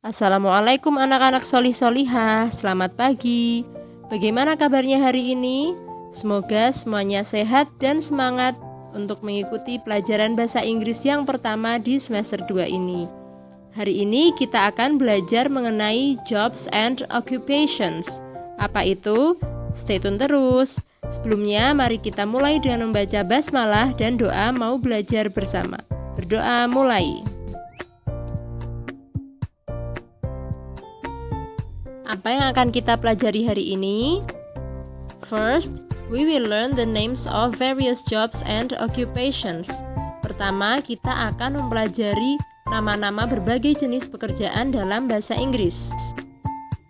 Assalamualaikum anak-anak solih-solihah, selamat pagi. Bagaimana kabarnya hari ini? Semoga semuanya sehat dan semangat untuk mengikuti pelajaran bahasa Inggris yang pertama di semester 2 ini. Hari ini kita akan belajar mengenai jobs and occupations. Apa itu? Stay tune terus. Sebelumnya mari kita mulai dengan membaca basmalah dan doa mau belajar bersama. Berdoa mulai. Apa yang akan kita pelajari hari ini? First, we will learn the names of various jobs and occupations. Pertama, kita akan mempelajari nama-nama berbagai jenis pekerjaan dalam bahasa Inggris.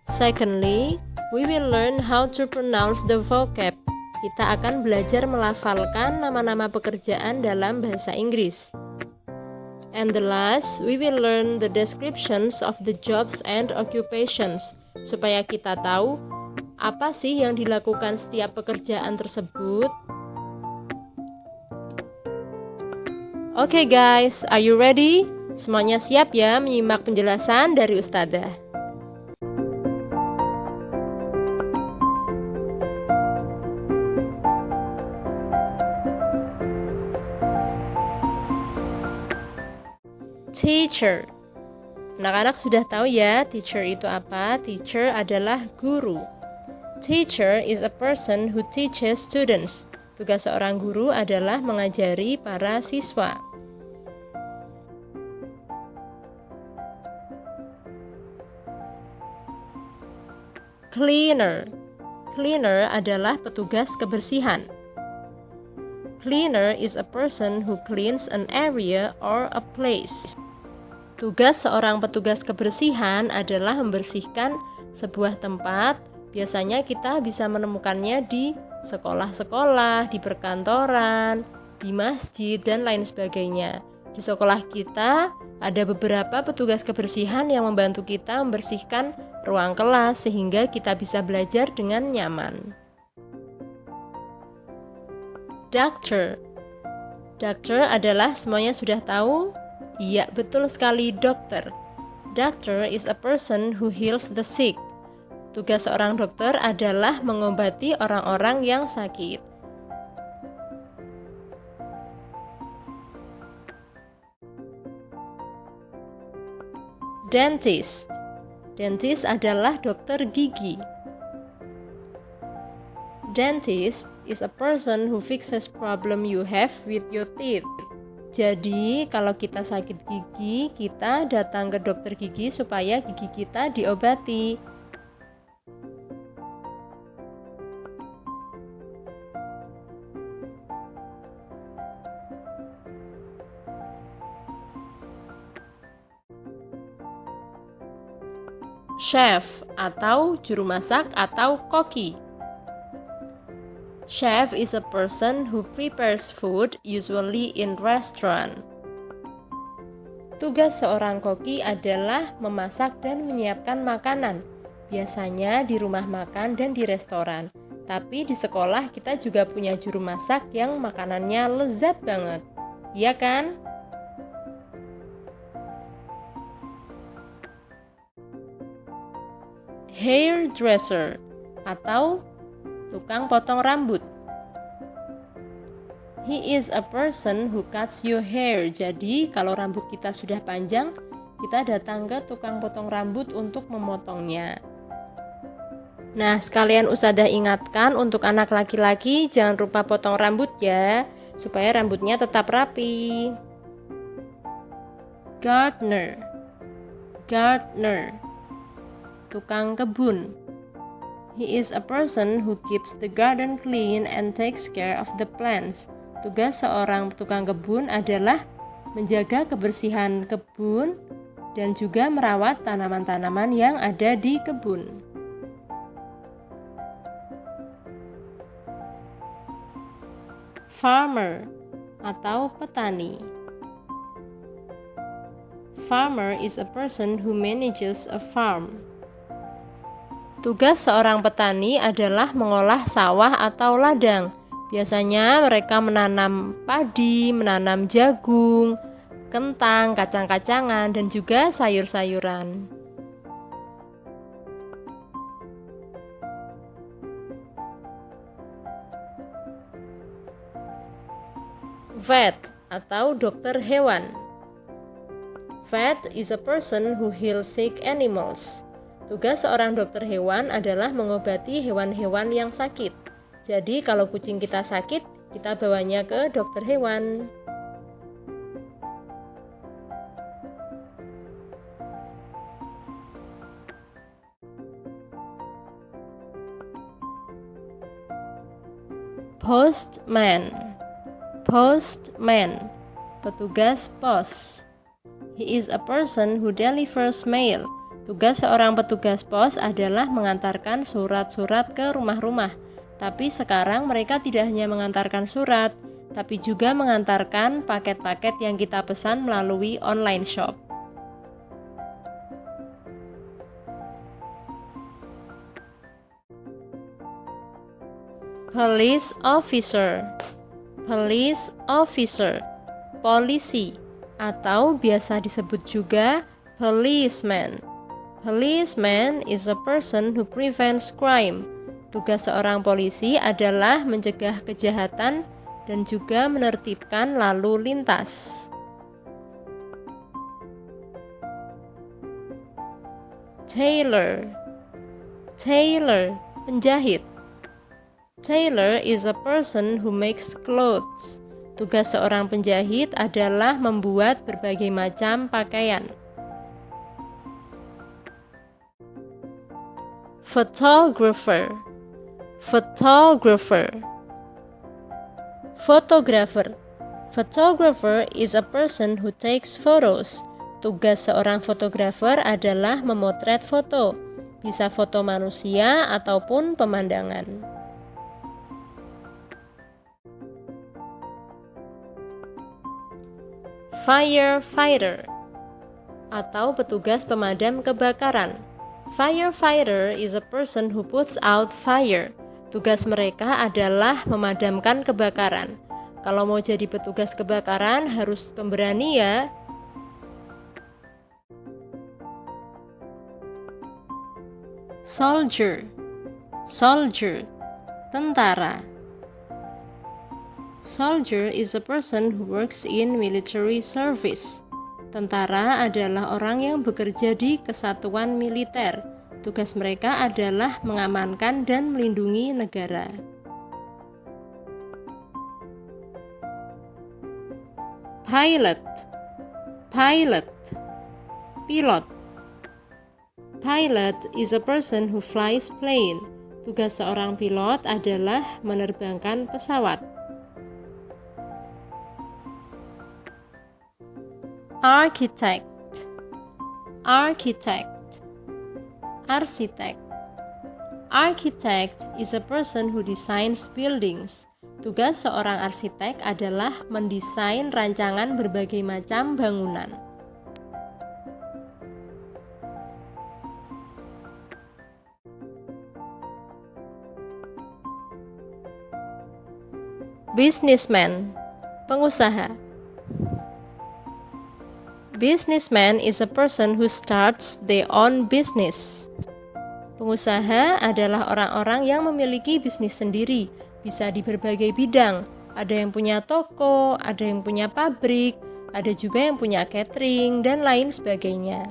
Secondly, we will learn how to pronounce the vocab. Kita akan belajar melafalkan nama-nama pekerjaan dalam bahasa Inggris. And the last, we will learn the descriptions of the jobs and occupations, supaya kita tahu apa sih yang dilakukan setiap pekerjaan tersebut. Oke guys, are you ready? Semuanya siap ya menyimak penjelasan dari Ustadzah? Teacher. Anak-anak sudah tahu ya, teacher itu apa? Teacher adalah guru. Teacher is a person who teaches students. Tugas seorang guru adalah mengajari para siswa. Cleaner. Cleaner adalah petugas kebersihan. Cleaner is a person who cleans an area or a place. Tugas seorang petugas kebersihan adalah membersihkan sebuah tempat. Biasanya kita bisa menemukannya di sekolah-sekolah, di perkantoran, di masjid, dan lain sebagainya. Di sekolah kita ada beberapa petugas kebersihan yang membantu kita membersihkan ruang kelas sehingga kita bisa belajar dengan nyaman. Doctor. Doctor adalah semuanya sudah tahu? Iya, betul sekali, dokter. Doctor is a person who heals the sick. Tugas seorang dokter adalah mengobati orang-orang yang sakit. Dentist. Dentist adalah dokter gigi. Dentist is a person who fixes problem you have with your teeth. Jadi, kalau kita sakit gigi, kita datang ke dokter gigi supaya gigi kita diobati. Chef atau juru masak atau koki. Chef is a person who prepares food, usually in restaurant. Tugas seorang koki adalah memasak dan menyiapkan makanan, biasanya di rumah makan dan di restoran. Tapi di sekolah kita juga punya juru masak yang makanannya lezat banget. Iya kan? Hairdresser atau tukang potong rambut. He is a person who cuts your hair. Jadi kalau rambut kita sudah panjang, kita datang ke tukang potong rambut untuk memotongnya. Nah, sekalian Ustadzah ingatkan untuk anak laki-laki jangan lupa potong rambut ya, supaya rambutnya tetap rapi. Gardener. Gardener, tukang kebun. He is a person who keeps the garden clean and takes care of the plants. Tugas seorang tukang kebun adalah menjaga kebersihan kebun dan juga merawat tanaman-tanaman yang ada di kebun. Farmer atau petani. Farmer is a person who manages a farm. Tugas seorang petani adalah mengolah sawah atau ladang. Biasanya mereka menanam padi, menanam jagung, kentang, kacang-kacangan, dan juga sayur-sayuran. Vet atau dokter hewan. Vet is a person who heals sick animals. Tugas seorang dokter hewan adalah mengobati hewan-hewan yang sakit. Jadi kalau kucing kita sakit, kita bawanya ke dokter hewan. Postman. Postman, petugas pos. He is a person who delivers mail. Tugas seorang petugas pos adalah mengantarkan surat-surat ke rumah-rumah. Tapi sekarang mereka tidak hanya mengantarkan surat, tapi juga mengantarkan paket-paket yang kita pesan melalui online shop. Police officer. Police officer, polisi, atau biasa disebut juga policeman. Policeman is a person who prevents crime. Tugas seorang polisi adalah mencegah kejahatan dan juga menertibkan lalu lintas. Tailor. Tailor, penjahit. Tailor is a person who makes clothes. Tugas seorang penjahit adalah membuat berbagai macam pakaian. Photographer. Photographer. Photographer. Photographer is a person who takes photos. Tugas seorang fotografer adalah memotret foto, bisa foto manusia ataupun pemandangan. Firefighter atau petugas pemadam kebakaran. Firefighter is a person who puts out fire. Tugas mereka adalah memadamkan kebakaran. Kalau mau jadi petugas kebakaran harus pemberani ya. Soldier. Soldier, tentara. Soldier is a person who works in military service. Tentara adalah orang yang bekerja di kesatuan militer. Tugas mereka adalah mengamankan dan melindungi negara. Pilot. Pilot, pilot. Pilot is a person who flies plane. Tugas seorang pilot adalah menerbangkan pesawat. Architect. Architect, arsitek. Architect is a person who designs buildings. Tugas seorang arsitek adalah mendesain rancangan berbagai macam bangunan. Businessman, pengusaha. Businessman is a person who starts their own business. Pengusaha adalah orang-orang yang memiliki bisnis sendiri, bisa di berbagai bidang. Ada yang punya toko, ada yang punya pabrik, ada juga yang punya catering, dan lain sebagainya.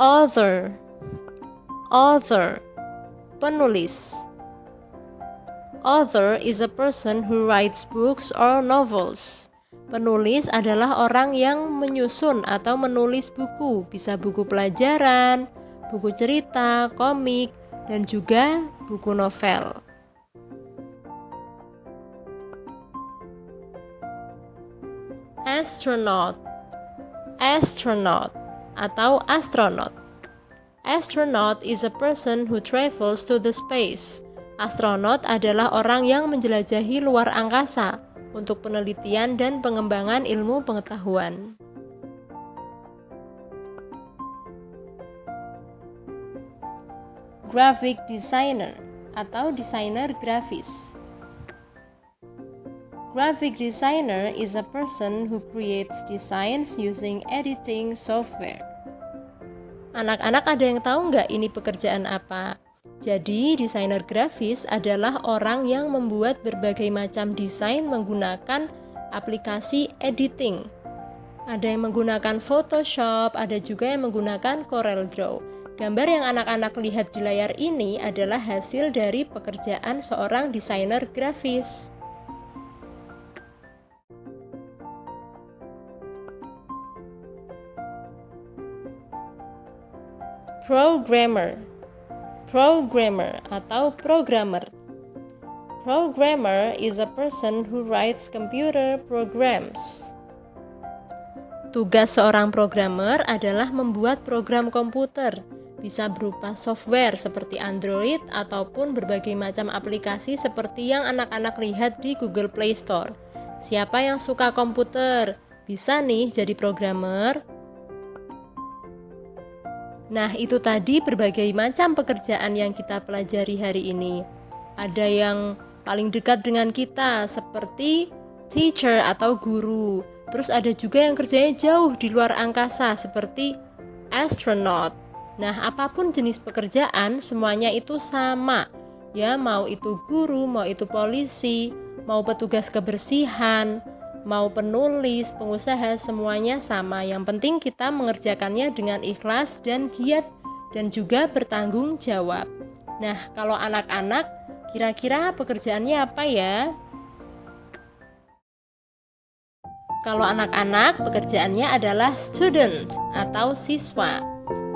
Author. Author, penulis. Author is a person who writes books or novels. Penulis adalah orang yang menyusun atau menulis buku, bisa buku pelajaran, buku cerita, komik, dan juga buku novel. Astronaut. Astronaut atau astronot. Astronaut is a person who travels to the space. Astronot adalah orang yang menjelajahi luar angkasa untuk penelitian dan pengembangan ilmu pengetahuan. Graphic designer atau desainer grafis. Graphic designer is a person who creates designs using editing software. Anak-anak ada yang tahu nggak ini pekerjaan apa? Jadi, desainer grafis adalah orang yang membuat berbagai macam desain menggunakan aplikasi editing. Ada yang menggunakan Photoshop, ada juga yang menggunakan CorelDRAW. Gambar yang anak-anak lihat di layar ini adalah hasil dari pekerjaan seorang desainer grafis. Programmer. Programmer atau programmer. Programmer is a person who writes computer programs. Tugas seorang programmer adalah membuat program komputer, bisa berupa software seperti Android ataupun berbagai macam aplikasi seperti yang anak-anak lihat di Google Play Store. Siapa yang suka komputer? Bisa nih jadi programmer? Nah, itu tadi berbagai macam pekerjaan yang kita pelajari hari ini. Ada yang paling dekat dengan kita seperti teacher atau guru. Terus ada juga yang kerjanya jauh di luar angkasa seperti astronaut. Nah, apapun jenis pekerjaan semuanya itu sama. Ya, mau itu guru, mau itu polisi, mau petugas kebersihan, mau penulis, pengusaha, semuanya sama. Yang penting kita mengerjakannya dengan ikhlas dan giat dan juga bertanggung jawab. Nah, kalau anak-anak, kira-kira pekerjaannya apa ya? Kalau anak-anak, pekerjaannya adalah student atau siswa.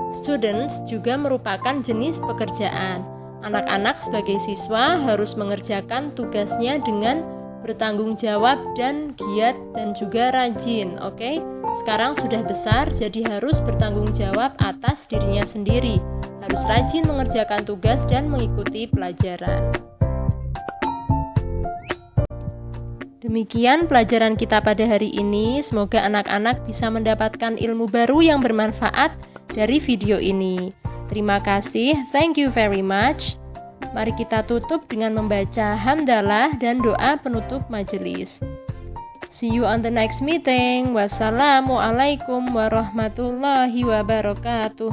Students juga merupakan jenis pekerjaan. Anak-anak sebagai siswa harus mengerjakan tugasnya dengan bertanggung jawab dan giat dan juga rajin, oke? Sekarang sudah besar, jadi harus bertanggung jawab atas dirinya sendiri. Harus rajin mengerjakan tugas dan mengikuti pelajaran. Demikian pelajaran kita pada hari ini. Semoga anak-anak bisa mendapatkan ilmu baru yang bermanfaat dari video ini. Terima kasih, thank you very much. Mari kita tutup dengan membaca hamdalah dan doa penutup majelis. See you on the next meeting. Wassalamualaikum warahmatullahi wabarakatuh.